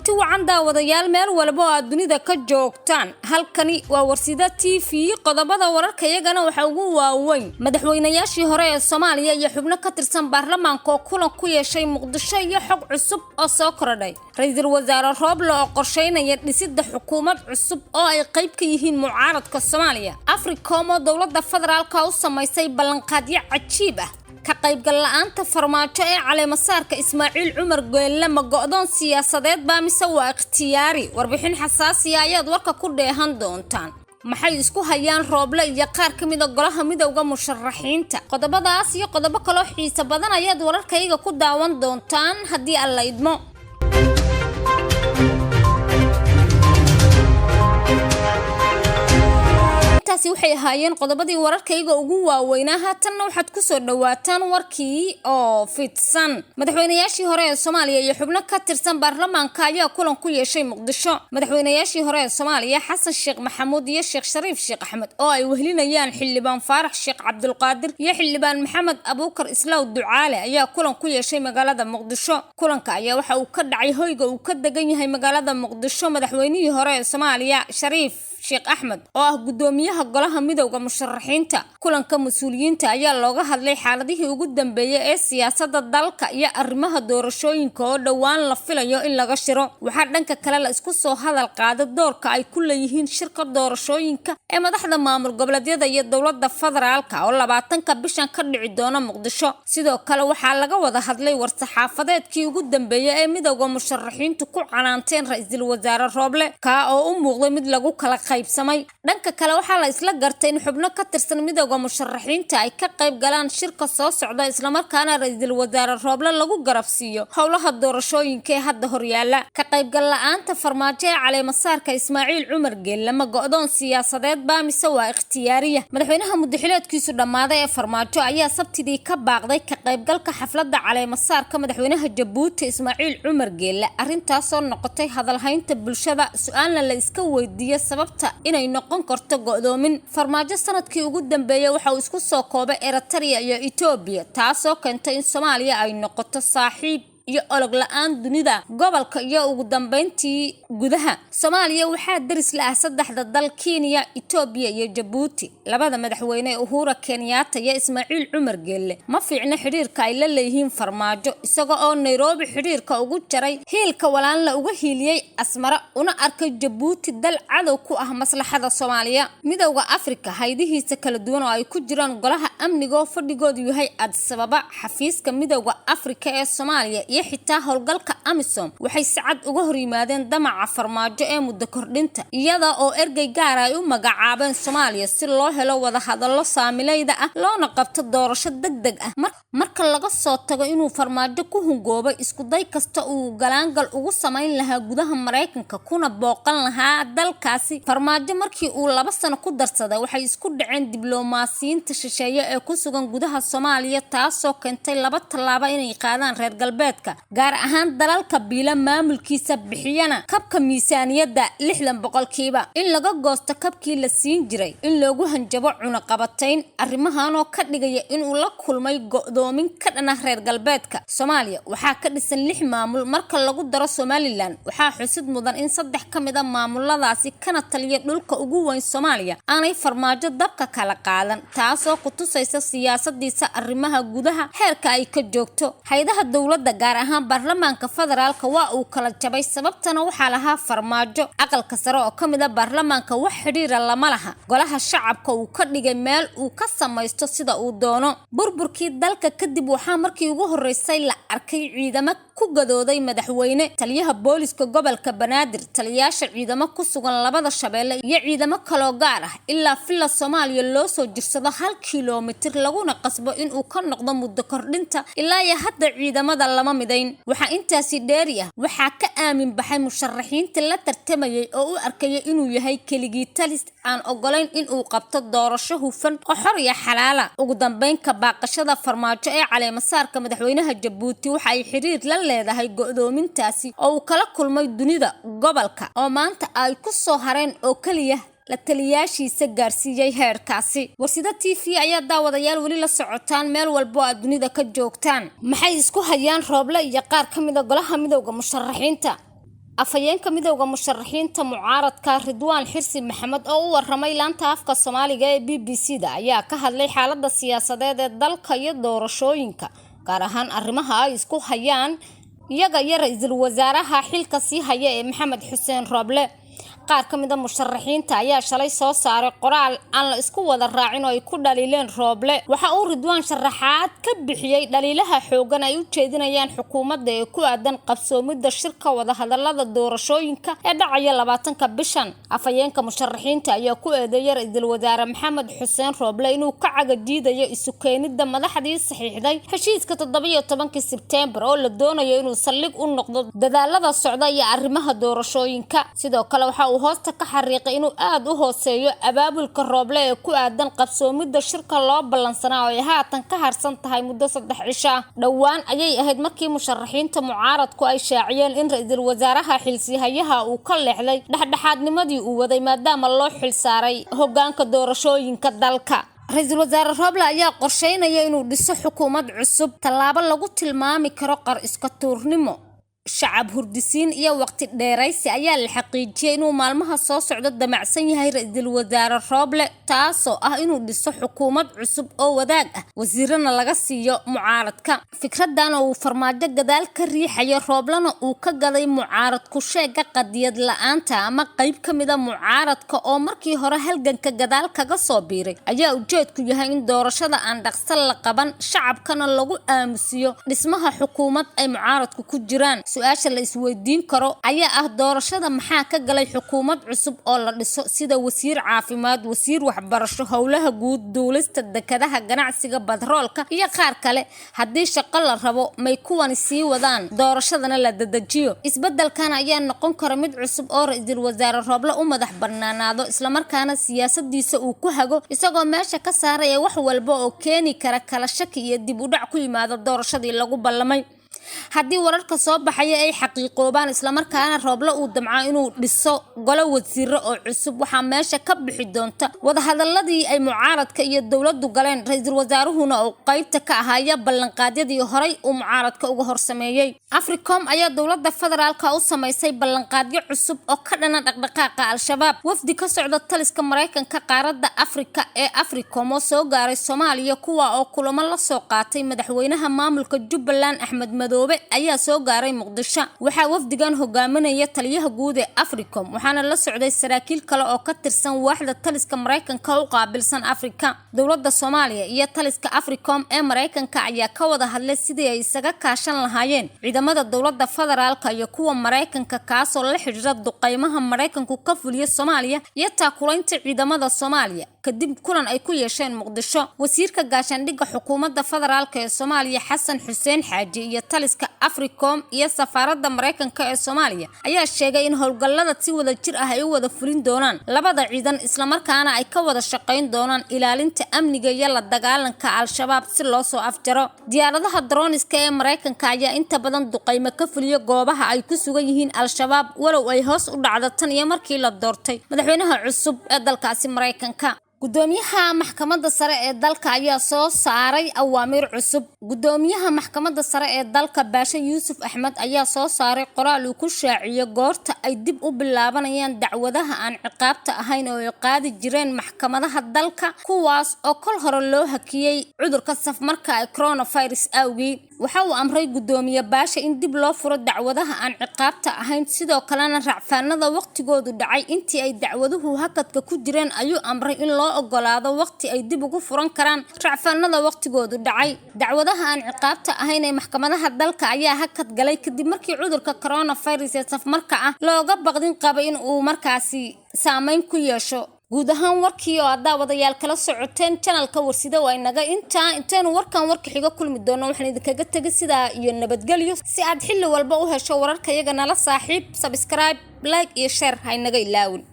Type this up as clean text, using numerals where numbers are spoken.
kulanti wacan daawadayaal meel walba oo dunida ka joogtaan halkani waa Warsida TV qodobada wararka iyagana waxa ugu waaweyn madaxweynayaashii hore ee Soomaaliya iyo xubno ka tirsan baarlamaanka oo kulan ku yeeshay Muqdisho iyo xog cusub oo soo kordhay ra'iisul wasaare Roble oo qorsheynaya dhisidda xukuumad cusub oo ay qayb ka yihiin mucaaradka Soomaaliya Africom oo dawladda federaalka u samaysay ballanqaadyo cajiib ah ka qaybgal la'aanta farmaajo ee caleemasaarka Ismaaciil Cumar Geelle ma go'doon siyaasadeed baa mise waa ikhtiyaari warbixin xasaasi ah ayaad warka ku dheehan doontaan maxay isku hayaan Roble iyo qaar ka mid ah golaha midowga musharaxiinta qodobadaas iyo qodobo kale oo xiiso badan ayaad wararkayga ku daawan doontaan haddii alla idmo taasi waxay ahaayeen qodobadii wararkayga ugu waaweynaa haatanna waxaad ku soo dhawaataan warkii oo fidsan madaxweynayaashii hore ee Soomaaliya iyo xubno ka tirsan baarlamaanka ayaa kulan ku yeeshay Muqdisho madaxweynayaashii hore ee Soomaaliya Xasan Sheekh Maxamuud iyo Sheekh Shariif Sheekh Axmed oo ay wehlinayaan xildhibaan Faarax Sheekh Cabdulqaadir iyo xildhibaan Maxamed Abuukar Islaaw Ducaale ayaa kulan ku yeeshay magaalada Muqdisho kulanka ayaa waxa uu ka dhacay hoyga uu ka degan yahay magaalada Muqdisho madaxweynihii hore ee Soomaaliya Shariif Sheekh Axmed oo ah gudoomiyaha golaha midowga musharaxiinta kulanka mas'uuliyiinta ayaa looga hadlay xaaladihii ugu dambeeyay ee siyaasadda dalka iyo arrimaha doorashooyinka oo dhawaan la filayo in laga shiro waxa dhanka kale la isku soo hadal qaaday doorka ay ku leeyihiin shirka doorashooyinka ee madaxda maamul goboleedyada iyo dawladda federaalka oo 20ka bishan ka dhici doona Muqdisho sidoo kale waxa laga wada hadlay war-saxaafadeedkii ugu dambeeyay ee midowga musharaxiintu ku canaanteen ra'iisul wasaare Roble ka oo u muuqday mid lagu kala qaybsamay dhanka kale waxa la isla gartay in xubno ka tirsan midowga musharaxiinta ay ka qayb galaan shirka soo socda isla markaana ra'iisul wasaare Roble lagu garabsiiyo howlaha doorashooyinka ee hadda horyaala ka qaybgal la'aanta farmaajo ee caleemasaarka Ismaaciil Cumar Geelle ma go'doon siyaasadeed baa mise waa ikhtiyaariya madaxweynaha muddaxileedkiisu dhamaaday ee farmaajo ayaa sabtidii ka baaqday ka qaybgalka xafladda caleemasaarka madaxweynaha Jabuuti Ismaaciil Cumar Geelle arrintaas oo noqotay hadalhaynta bulshada su'aalna la iska weydiiyay sababta inay noqon karto go'doomin farmaajo sanadkii ugu dambeeyay waxa uu isku soo koobay Eritrea iyo Ethiopia taasoo keentay in Soomaaliya ay noqoto saaxiib iyo olog la'aan dunida gobolka iyo ugu dambeyntii gudaha Soomaaliya waxa daris la ah saddexda dal Kenya Ethiopia iyo Djibouti labada madaxweyne Uhuru Kenyatta iyo Ismaaciil Cumar Geelle ma fiicna xiriirka ay la leeyihiin farmaajo isaga oo Nairobi xiriirka ugu jaray hiilka walaan la uga hiiliyay Asmara una arkay Djibouti dal cadow ku ah maslaxada Soomaaliya midowga Afrika haydihiisa kala duwan oo ay ku jiraan golaha amniga oo fadhigoodu yahay Addis Ababa xafiiska midowga Afrika ee Soomaaliya iyo xitaa howlgalka AMISOM waxay sacad uga hor yimaadeen damaca farmaajo ee muddo kordhinta iyada oo ergey gaar ah ay u magacaabeen Soomaaliya si loo helo wada hadallo saamilayda ah loona qabto doorasho degdeg ah marka laga soo tago inuu farmaajo ku hungoobay isku day kasta uu galaangal ugu samayn lahaa gudaha Mareykanka kuna booqan lahaa dalkaasi farmaajo markii uu 2 sano ku darsaday waxay isku dhaceen diblomaasiyiinta shisheeye ee ku sugan gudaha Soomaaliya taasoo keentay 2 tallaabo inay qaadaan reer galbeedka gaar ahaan dalalka biila maamulkiisa bixiyana kabka miisaaniyadda 60% in laga goosto kabkii la siin jiray in loogu hanjabo cunaqabatayn arrimahan oo ka dhigaya in uu la kulmay go'doomin ka dhana reer galbeedka Soomaaliya waxa ka dhisan 6 maamul marka lagu daro Somaliland waxa xusid mudan in 3 ka mid ah maamuladaasi kana taliya dhulka ugu weyn Soomaaliya aanay farmaajo dabka kala qaadan taasoo ku tusaysa siyaasadiisa arrimaha gudaha heerka ay ka joogto hay'adaha dawladda gaar ahaan baarlamaanka federaalka waa uu kala jabay sababtana waxa lahaa farmaajo aqalka sare oo kamid ah baarlamaanka wax xiriir lama laha golaha shacabka uu ka dhigay meel uu ka samaysto sida uu doono burburkii dalka kadib waxa markii ugu horeysay la arkay ciidamo ku gadooday madaxweyne taliyaha booliska gobolka Banaadir taliyaasha ciidamo ku sugan labada shabeelle iyo ciidamo kale oo gaar ah ilaa filla Soomaaliya loo soo jirsado 1 kiiloomitir laguna qasbo in uu ka noqdo muddo kordhinta ilaa iyo hadda ciidamada lama midayn waxa intaasi dheeri ah waxa ka aamin baxay musharaxiinta la tartamayay oo u arkay inuu yahay keligii talis aan ogolayn in uu qabto doorasho hufan oo xor iyo xalaal ah ugu dambeyn ka baaqashada farmaajo ee caleemasaarka madaxweynaha Jabuuti waxa ay xiriir la leedahay go'doomintaasi oo uu kala kulmay dunida gobolka oo maanta ay ku soo hareen oo kaliya la taliyaashiisa gaarsiiyay heerkaasi Warsida TV ayaa daawadayaal wali la socotaan meel walba oo dunida ka joogtaan maxay isku hayaan Roble iyo qaar kamid ah golaha midowga musharaxiinta afhayeenka midowga musharaxiinta mucaaradka Ridwaan Xirsi Maxamed oo u waramay laanta afka Soomaaliga ee BBC-da ayaa ka hadlay xaaladda siyaasadeed ee dalka iyo doorashooyinka gaar ahaan arrimaha ay isku hayaan iyaga iyo ra'iisul wasaaraha xilka sii haya ee Maxamed Xuseen Roble. qaar ka mid ah musharaxiinta ayaa shalay soo saaray qoraal aan la isku wada raacin oo ay ku dhaliileen Roble. waxa uu Ridwaan sharaxaad ka bixiyay dhaliilaha xoogan ay u jeedinayaan xukuumadda ee ku aadan qabsoomidda shirka wada hadallada doorashooyinka ee dhacaya 20ka bishan. afhayeenka musharaxiinta ayaa ku eedeeyay ra'iisul wasaare Maxamed Xuseen Roble inuu ka cagajiidayo isu keenidda madaxdii saxiixday heshiiska 17 Sebtembar oo la doonayo inuu saldhig u noqdo dadaalada socda iyo arrimaha doorashooyinka. sidoo kale waxa uu hoosta ka xariiqay inuu aad u hooseeyo abaabulka Roble ee ku aadan qabsoomidda shirka loo ballansanaa oo ay haatan ka harsan tahay muddo 3 cisho ah. dhowaan ayay ahayd markii musharaxiinta mucaaradku ay shaaciyeen in ra'iisul wasaaraha xilsihayaha uu ka leexday dhexdhexaadnimadii uu waday maadaama loo xil saaray hoggaanka doorashooyinka dalka. ra'iisul wasaare Roble ayaa qorsheynaya inuu dhiso xukuumad cusub, tallaabo lagu tilmaami karo qar iska tuurnimo, shacab hurdisiin iyo waqti dheeraysi ayaa la xaqiijiyay inuu maalmaha soo socda damacsan yahay ra'iisul wasaare Roble, taasoo ah inuu dhiso xukuumad cusub oo wadaag ah wasiirana laga siiyo mucaaradka. fikradan uu farmaajo gadaal ka riixayo Roblena uu ka gaday mucaaradku sheega qadiyad la'aanta ama qayb ka mid ah mucaaradka oo markii hore halganka gadaal kaga soo biiray ayaa ujeedku yahay in doorashada aan dhaqso la qaban shacabkana lagu aamusiyo dhismaha xukuumad ay mucaaradku ku jiraan. su'aasha la isweydiin karo ayaa ah doorashada maxaa ka galay xukuumad cusub oo la dhiso sida wasiir caafimaad, wasiir waxbarasho, howlaha guud, duulista dekedaha, ganacsiga, batroolka iyo qaar kale. haddii shaqo la rabo may kuwani sii wadaan doorashadana la dedejiyo. isbedelkan ayaa noqon kara mid cusub oo ra'iisul wasaare Roble u madax bannaanaado isla markaana siyaasadiisa uu ku hago isagoo meesha ka saaraya wax walba oo keeni kara kala shaki iyo dib u dhac ku yimaado doorashadii lagu ballamay. haddii wararka soo baxaya ay xaqiiqoobaan isla markaana Roble uu damco inuu dhiso golo wasiiro oo cusub, waxaa meesha ka bixi doonta wada hadaladii ay mucaaradka iyo dawladdu galeen. ra'iisul wasaaruhuna uu qaybta ka ahaaya ballanqaadyadii horay uu mucaaradka uga horsameeyay. Africom ayaa dawladda federaalka u samaysay ballanqaadyo cusub oo ka dhana dhaqdhaqaaqa al-shabaab. wafdi ka socda taliska Mareykanka qaaradda Afrika ee Africom oo soo gaaray Soomaaliya kuwa oo kulamo la soo qaatay madaxweynaha maamulka Jubbaland Axmed Madoobe ayaa soo gaaray Muqdisho. waxaa wafdigan hogaaminaya taliyaha guud ee Africom waxaana la socday saraakiil kale oo ka tirsan waaxda taliska Mareykanka u qaabilsan Afrika. dawladda Soomaaliya iyo taliska Africom ee Mareykanka ayaa ka wada hadlay sidii ay isaga kaashan lahaayeen ciidamada dawladda federaalka iyo kuwa Mareykanka kaasoo la xiriira duqeymaha Mareykanku ka fuliyo Soomaaliya iyo taakulaynta ciidamada Soomaaliya kadib kulan ay ku yeesheen Muqdisho. wasiirka gaashaandhigga xukuumadda federaalka ee Soomaaliya Xasan Xuseen Xaaji iyo taliska Africom iyo safaaradda Mareykanka ee Soomaaliya ayaa sheegay in howlgallada si wada jir ah ay u wada fulin doonaan labada ciidan isla markaana ay ka wada shaqeyn doonaan ilaalinta amniga iyo la dagaalanka al-shabaab si loo soo afjaro. diyaaradaha droniska ee Mareykanka ayaa inta badan duqeymo ka fuliyo goobaha ay ku sugan yihiin al-shabaab walow ay hoos u dhacdo tan iyo markii la doortay madaxweynaha cusub ee dalkaasi Mareykanka. gudoomiyaha maxkamadda sare ee dalka ayaa soo saaray awaamiir cusub. gudoomiyaha maxkamadda sare ee dalka Baasha Yuusuf Axmed ayaa soo saaray qoraal uu ku shaaciyo goorta ay dib u bilaabanayaan dacwadaha aan ciqaabta ahayn oo ay qaadi jireen maxkamadaha dalka kuwaas oo kol hore loo hakiyay cudurka safmarka ee coronavirus awgeed. waxa uu amray gudoomiye Baasha in dib loo furo dacwadaha aan ciqaabta ahayn sidoo kalena racfaanada waqtigoodu dhacay intii ay dacwaduhu hakadka ku jireen ayuu amray in loo ogolaado waqti ay dib ugu furan karaan racfaanada waqtigoodu dhacay. dacwadaha aan ciqaabta ahayn ee maxkamadaha dalka ayaa hakad galay kadib markii cudurka coronavirus ee safmarka ah looga baqdin qaba in uu markaasi saameyn ku yeesho. guud ahaan warkii oo daawadayaal kala socoteen channelka Warsida waa inaga intaan warkan warka xiga kulmi doono waxaan idinkaga tagay sidaa iyo nabadgelyo. si aad xilli walba u hesho wararka iyaga nala saaxiib subscribe like iyo share ha inaga ilaawin.